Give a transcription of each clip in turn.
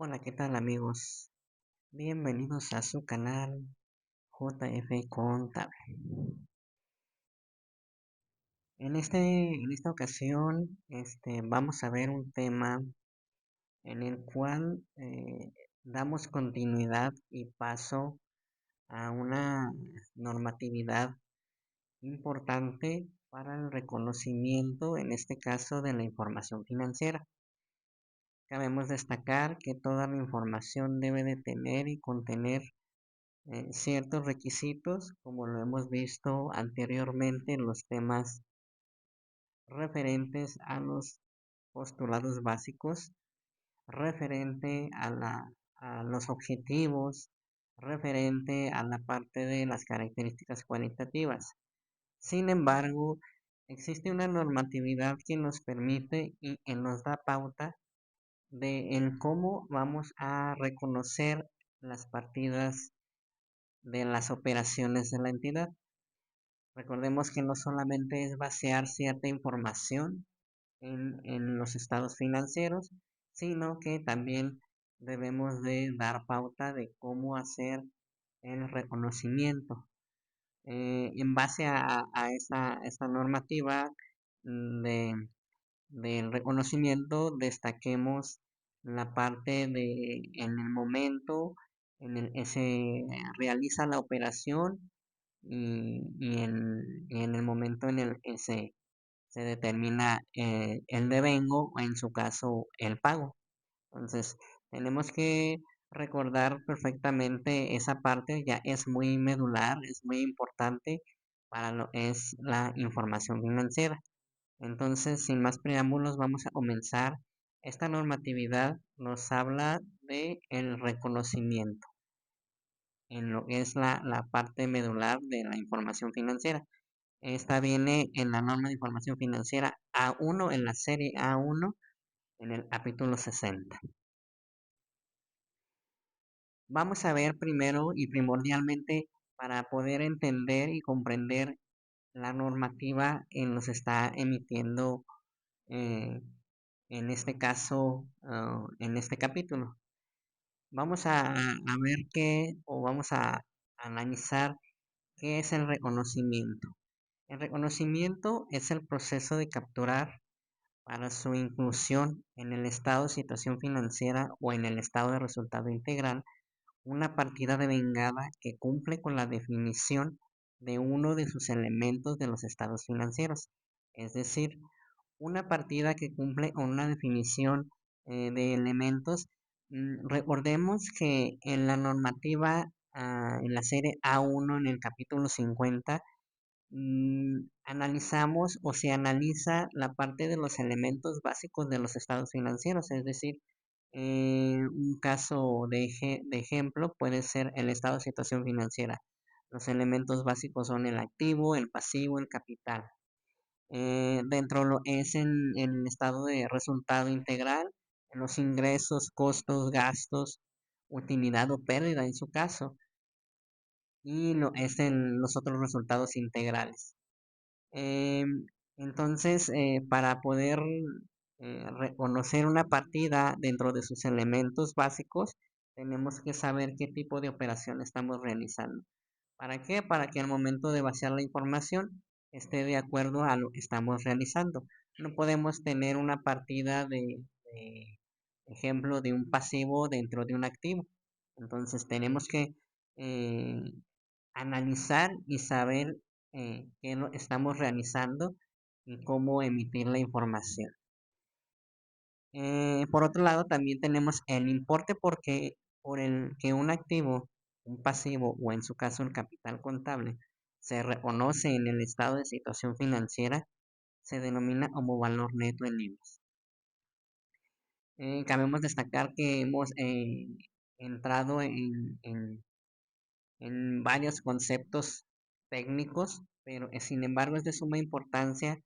Hola, ¿qué tal amigos? Bienvenidos a su canal JF Contable. En esta ocasión, vamos a ver un tema en el cual damos continuidad y paso a una normatividad importante para el reconocimiento, en este caso, de la información financiera. Cabemos destacar que toda la información debe de tener y contener ciertos requisitos, como lo hemos visto anteriormente en los temas referentes a los postulados básicos, referente a los objetivos, referente a la parte de las características cualitativas. Sin embargo, existe una normatividad que nos permite y que nos da pauta de en cómo vamos a reconocer las partidas de las operaciones de la entidad. Recordemos que no solamente es vaciar cierta información en los estados financieros, sino que también debemos de dar pauta de cómo hacer el reconocimiento. En base a esta normativa de, del reconocimiento, destaquemos la parte de en el momento en el que se realiza la operación y en el momento en el que se determina el devengo o en su caso el pago. Entonces, tenemos que recordar perfectamente esa parte, ya es muy medular, es muy importante para lo que es la información financiera. Entonces, sin más preámbulos, vamos a comenzar. Esta normatividad nos habla de el reconocimiento en lo que es la parte medular de la información financiera. Esta viene en la norma de información financiera A1, en la serie A1, en el capítulo 60. Vamos a ver primero y primordialmente para poder entender y comprender la normativa que nos está emitiendo eh, en este caso, en este capítulo. Vamos a ver qué o vamos a analizar qué es el reconocimiento. El reconocimiento es el proceso de capturar para su inclusión en el estado de situación financiera o en el estado de resultado integral una partida devengada que cumple con la definición de uno de sus elementos de los estados financieros, es decir, una partida que cumple con una definición de elementos. Recordemos que en la normativa, en la serie A1, en el capítulo 50, analizamos o se analiza la parte de los elementos básicos de los estados financieros, es decir, un caso de ejemplo puede ser el estado de situación financiera. Los elementos básicos son el activo, el pasivo, el capital. Dentro lo es en el estado de resultado integral, en los ingresos, costos, gastos, utilidad o pérdida en su caso, y lo es en los otros resultados integrales. Entonces, para poder reconocer una partida dentro de sus elementos básicos, tenemos que saber qué tipo de operación estamos realizando. ¿Para qué? Para que al momento de vaciar la información esté de acuerdo a lo que estamos realizando. No podemos tener una partida de ejemplo de un pasivo dentro de un activo. Entonces tenemos que eh, analizar y saber qué lo estamos realizando y cómo emitir la información. Por otro lado, también tenemos el importe porque por el que un activo, un pasivo o en su caso el capital contable se reconoce en el estado de situación financiera, se denomina como valor neto en libros. Cabemos destacar que hemos entrado en varios conceptos técnicos, pero sin embargo es de suma importancia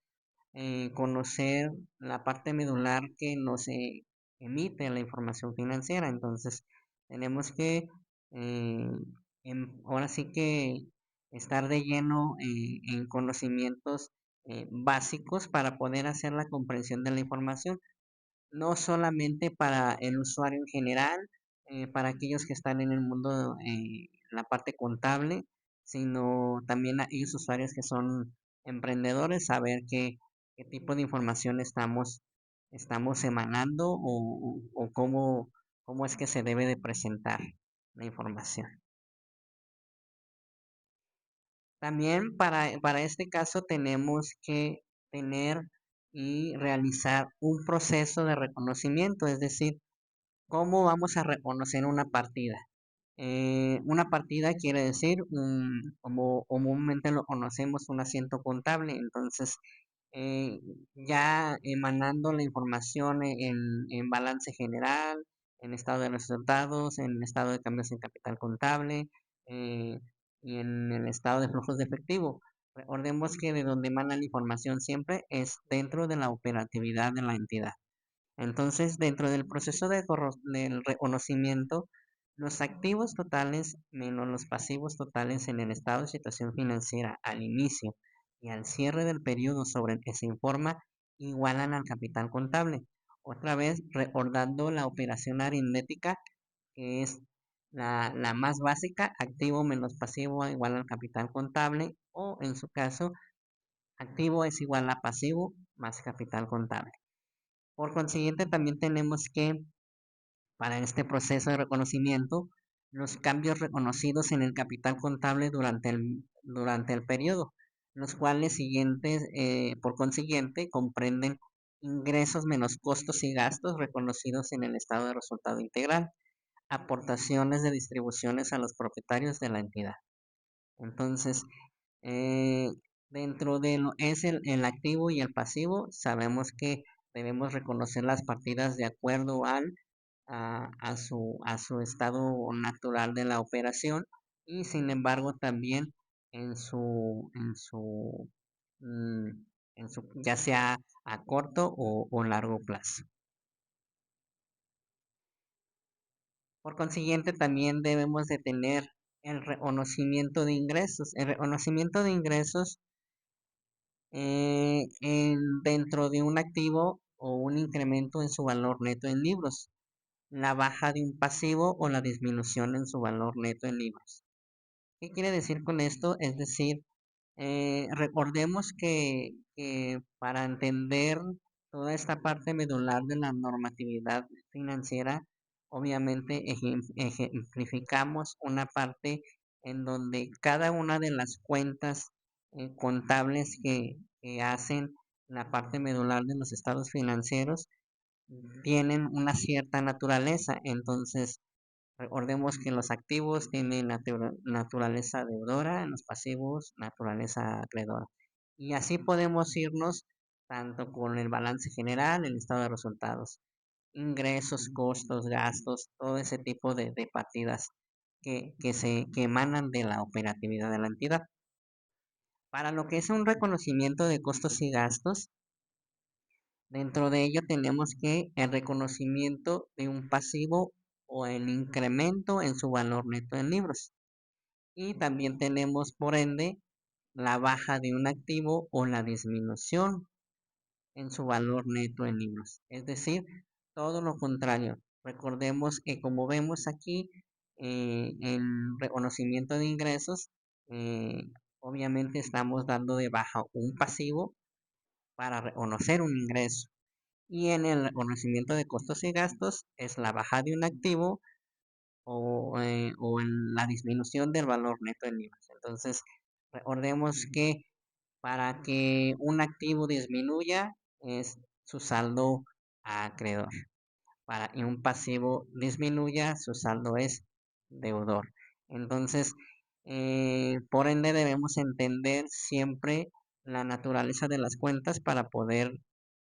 conocer la parte medular que nos emite la información financiera. Entonces, tenemos que eh, ahora sí que estar de lleno en conocimientos básicos para poder hacer la comprensión de la información. no solamente para el usuario en general, para aquellos que están en el mundo, la parte contable, sino también a aquellos usuarios que son emprendedores, saber qué tipo de información estamos emanando o cómo es que se debe de presentar la información. También para este caso tenemos que tener y realizar un proceso de reconocimiento, es decir, ¿cómo vamos a reconocer una partida? Una partida quiere decir, como comúnmente lo conocemos, un asiento contable. Entonces, ya emanando la información en balance general, en estado de resultados, en estado de cambios en capital contable, eh, y en el estado de flujos de efectivo. Recordemos que de donde emana la información siempre es dentro de la operatividad de la entidad. Entonces, dentro del proceso del reconocimiento, los activos totales menos los pasivos totales en el estado de situación financiera al inicio y al cierre del periodo sobre el que se informa igualan al capital contable. Otra vez, recordando la operación aritmética, que es la más básica: activo menos pasivo igual al capital contable, o en su caso, activo es igual a pasivo más capital contable. Por consiguiente, también tenemos que, para este proceso de reconocimiento, los cambios reconocidos en el capital contable durante el periodo, los cuales por consiguiente, comprenden ingresos menos costos y gastos reconocidos en el estado de resultado integral, aportaciones de distribuciones a los propietarios de la entidad. Entonces, eh, dentro de lo es el activo y el pasivo, sabemos que debemos reconocer las partidas de acuerdo a su estado natural de la operación, y sin embargo también en su, en su, mm, ya sea a corto o largo plazo. Por consiguiente, también debemos de tener el reconocimiento de ingresos. El reconocimiento de ingresos, dentro de un activo o un incremento en su valor neto en libros, la baja de un pasivo o la disminución en su valor neto en libros. ¿Qué quiere decir con esto? Es decir, recordemos que para entender toda esta parte medular de la normatividad financiera, obviamente ejemplificamos una parte en donde cada una de las cuentas contables que hacen la parte medular de los estados financieros tienen una cierta naturaleza. Entonces, recordemos que los activos tienen naturaleza deudora, los pasivos naturaleza acreedora. Y así podemos irnos tanto con el balance general, el estado de resultados, ingresos, costos, gastos, todo ese tipo de partidas que emanan de la operatividad de la entidad. Para lo que es un reconocimiento de costos y gastos, dentro de ello tenemos que el reconocimiento de un pasivo o el incremento en su valor neto en libros. Y también tenemos, por ende, la baja de un activo o la disminución en su valor neto en libros. Es decir, todo lo contrario. Recordemos que, como vemos aquí, en reconocimiento de ingresos, eh, obviamente estamos dando de baja un pasivo para reconocer un ingreso. Y en el reconocimiento de costos y gastos es la baja de un activo o en la disminución del valor neto en libros. Entonces, recordemos que para que un activo disminuya es su saldo a acreedor. Para que un pasivo disminuya, su saldo es deudor. Entonces, por ende, debemos entender siempre la naturaleza de las cuentas para poder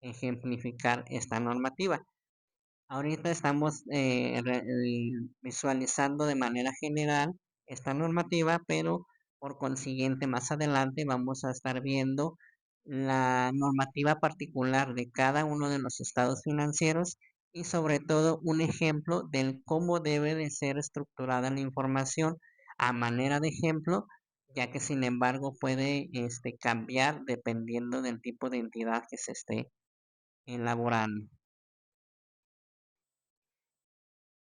ejemplificar esta normativa. Ahorita estamos visualizando de manera general esta normativa, pero por consiguiente más adelante vamos a estar viendo la normativa particular de cada uno de los estados financieros, y sobre todo un ejemplo del cómo debe de ser estructurada la información a manera de ejemplo, ya que sin embargo puede cambiar dependiendo del tipo de entidad que se esté elaborando.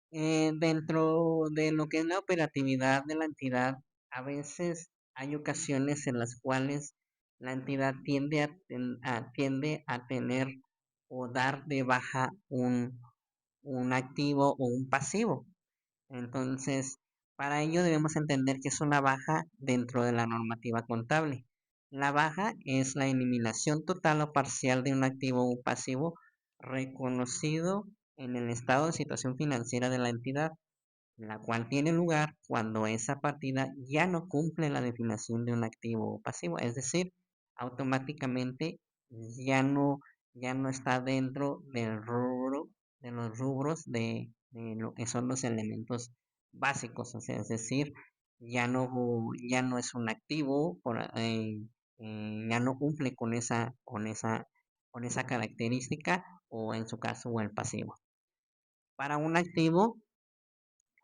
Dentro de lo que es la operatividad de la entidad, a veces hay ocasiones en las cuales la entidad tiende a tener o dar de baja un activo o un pasivo. Entonces, para ello debemos entender que es una baja dentro de la normativa contable. La baja es la eliminación total o parcial de un activo o pasivo reconocido en el estado de situación financiera de la entidad, la cual tiene lugar cuando esa partida ya no cumple la definición de un activo o pasivo, es decir, automáticamente ya no, ya no está dentro del rubro, de los rubros de lo que son los elementos básicos, o sea, es decir, ya no es un activo, ya no cumple con esa característica o en su caso o el pasivo. Para un activo,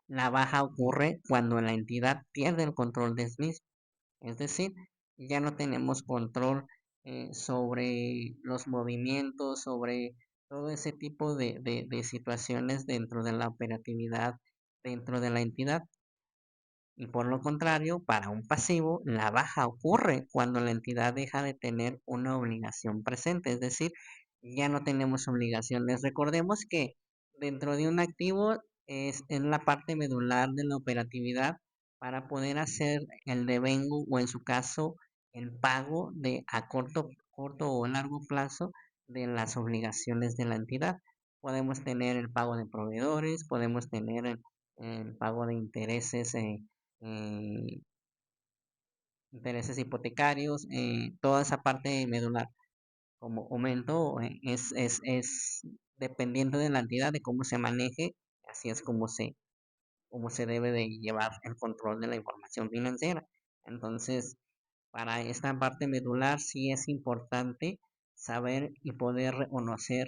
la baja ocurre cuando la entidad pierde el control del mismo, es decir, ya no tenemos control sobre los movimientos, sobre todo ese tipo de situaciones dentro de la operatividad, dentro de la entidad. Y por lo contrario, para un pasivo, la baja ocurre cuando la entidad deja de tener una obligación presente, es decir, ya no tenemos obligaciones. Recordemos que dentro de un activo es en la parte medular de la operatividad para poder hacer el devengo o en su caso el pago de a corto o largo plazo de las obligaciones de la entidad. Podemos tener el pago de proveedores, podemos tener el pago de intereses eh, intereses hipotecarios, toda esa parte medular. Como comento, es dependiendo de la entidad, de cómo se maneje, así es como se debe de llevar el control de la información financiera. Entonces, para esta parte medular sí es importante saber y poder reconocer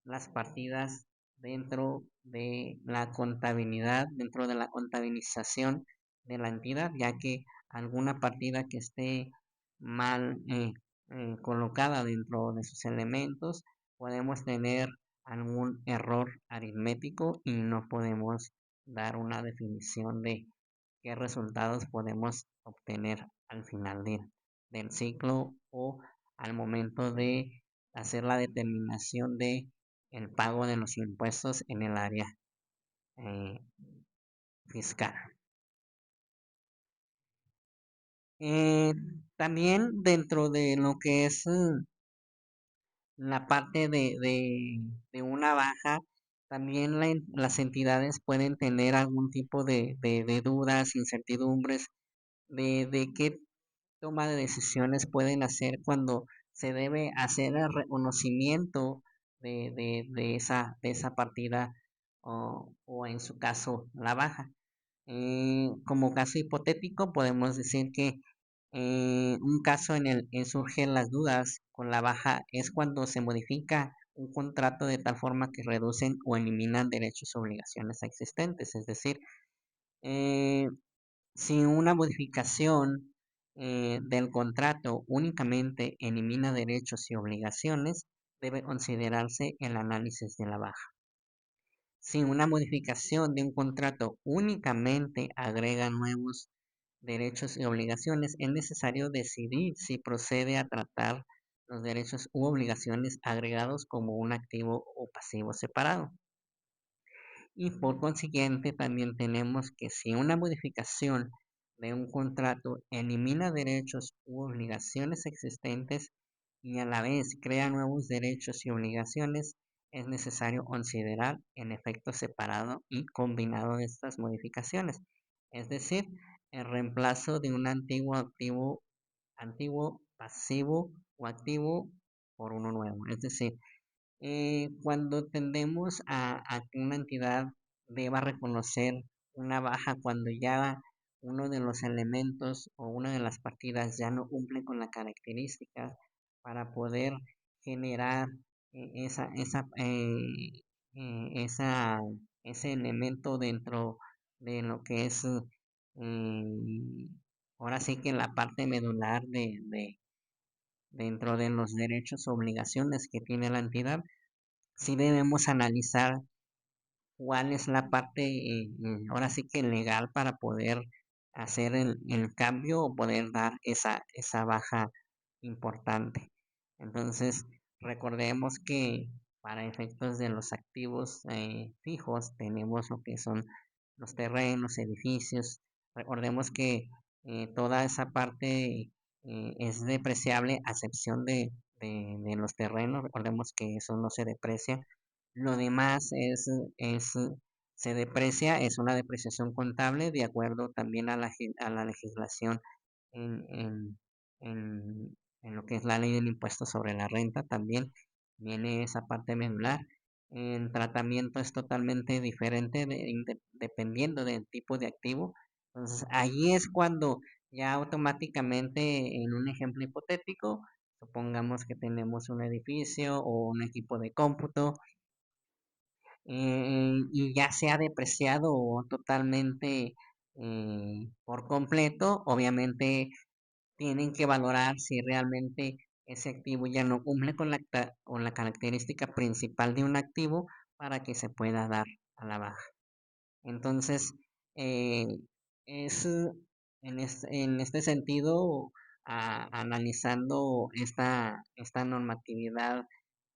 las partidas dentro de la contabilidad, dentro de la contabilización de la entidad, ya que alguna partida que esté mal colocada dentro de sus elementos, podemos tener algún error aritmético y no podemos dar una definición de qué resultados podemos obtener al final del ciclo o al momento de hacer la determinación de el pago de los impuestos en el área eh, fiscal. Eh, También dentro de lo que es la parte de una baja, también las entidades pueden tener algún tipo de dudas, incertidumbres de qué toma de decisiones pueden hacer cuando se debe hacer el reconocimiento de esa partida o en su caso la baja. Como caso hipotético podemos decir que un caso en el que surgen las dudas con la baja es cuando se modifica un contrato de tal forma que reducen o eliminan derechos o obligaciones existentes. Es decir, eh, si una modificación del contrato únicamente elimina derechos y obligaciones, debe considerarse el análisis de la baja. Si una modificación de un contrato únicamente agrega nuevos derechos y obligaciones, es necesario decidir si procede a tratar los derechos u obligaciones agregados como un activo o pasivo separado. Y por consiguiente, también tenemos que si una modificación de un contrato elimina derechos u obligaciones existentes y a la vez crea nuevos derechos y obligaciones, es necesario considerar el efecto separado y combinado de estas modificaciones, es decir, el reemplazo de un antiguo pasivo o activo por uno nuevo. Es decir, cuando tendemos a que una entidad deba reconocer una baja cuando ya uno de los elementos o una de las partidas ya no cumple con la característica para poder generar esa, ese elemento dentro de lo que es ahora sí que la parte medular dentro de los derechos o obligaciones que tiene la entidad, sí debemos analizar cuál es la parte, ahora sí que legal para poder hacer el cambio o poder dar esa baja importante. Entonces, recordemos que para efectos de los activos fijos tenemos lo que son los terrenos, edificios. Recordemos que toda esa parte es depreciable a excepción de los terrenos. Recordemos que eso no se deprecia. Lo demás es, se deprecia, es una depreciación contable de acuerdo también a la legislación en, en, en, en lo que es la ley del impuesto sobre la renta. También viene esa parte medular. El tratamiento es totalmente diferente dependiendo del tipo de activo. Entonces, ahí es cuando ya automáticamente, en un ejemplo hipotético, supongamos que tenemos un edificio o un equipo de cómputo y ya se ha depreciado totalmente por completo, obviamente tienen que valorar si realmente ese activo ya no cumple con la característica principal de un activo para que se pueda dar a la baja. Entonces, eh, es en este sentido, analizando esta normatividad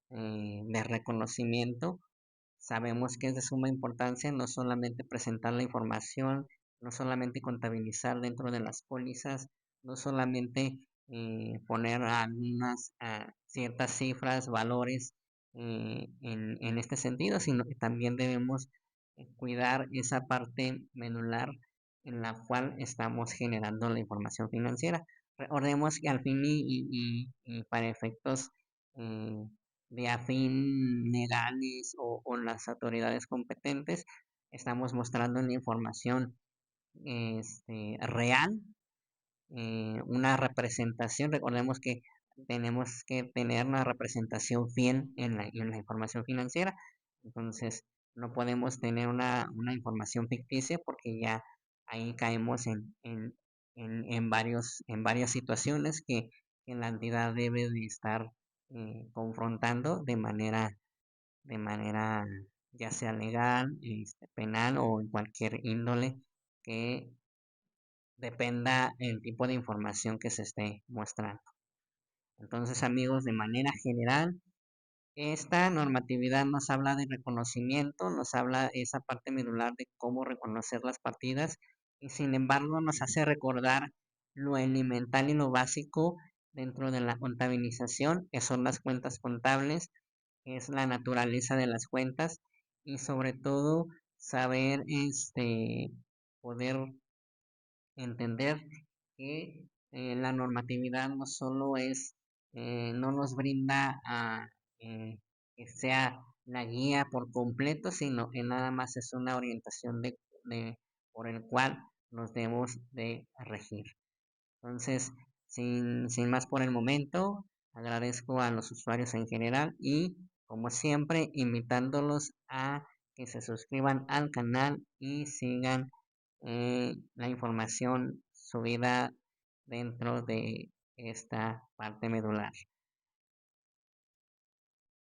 de reconocimiento, sabemos que es de suma importancia no solamente presentar la información, no solamente contabilizar dentro de las pólizas, no solamente poner algunas ciertas cifras, valores en este sentido, sino que también debemos cuidar esa parte medular en la cual estamos generando la información financiera. Recordemos que al fin y para efectos eh, de afín legales o las autoridades competentes, estamos mostrando una información real, una representación. Recordemos que tenemos que tener una representación fiel en la información financiera. Entonces, no podemos tener una información ficticia porque ya ahí caemos en varias situaciones que la entidad debe de estar confrontando de manera ya sea legal, penal o en cualquier índole que dependa el tipo de información que se esté mostrando. Entonces, amigos, de manera general, esta normatividad nos habla de reconocimiento, nos habla esa parte medular de cómo reconocer las partidas y sin embargo nos hace recordar lo elemental y lo básico dentro de la contabilización, que son las cuentas contables, que es la naturaleza de las cuentas y sobre todo saber poder entender que la normatividad no solo no nos brinda que sea la guía por completo, sino que nada más es una orientación por el cual nos debemos de regir. Entonces, sin más por el momento, agradezco a los usuarios en general y, como siempre, invitándolos a que se suscriban al canal y sigan la información subida dentro de esta parte medular.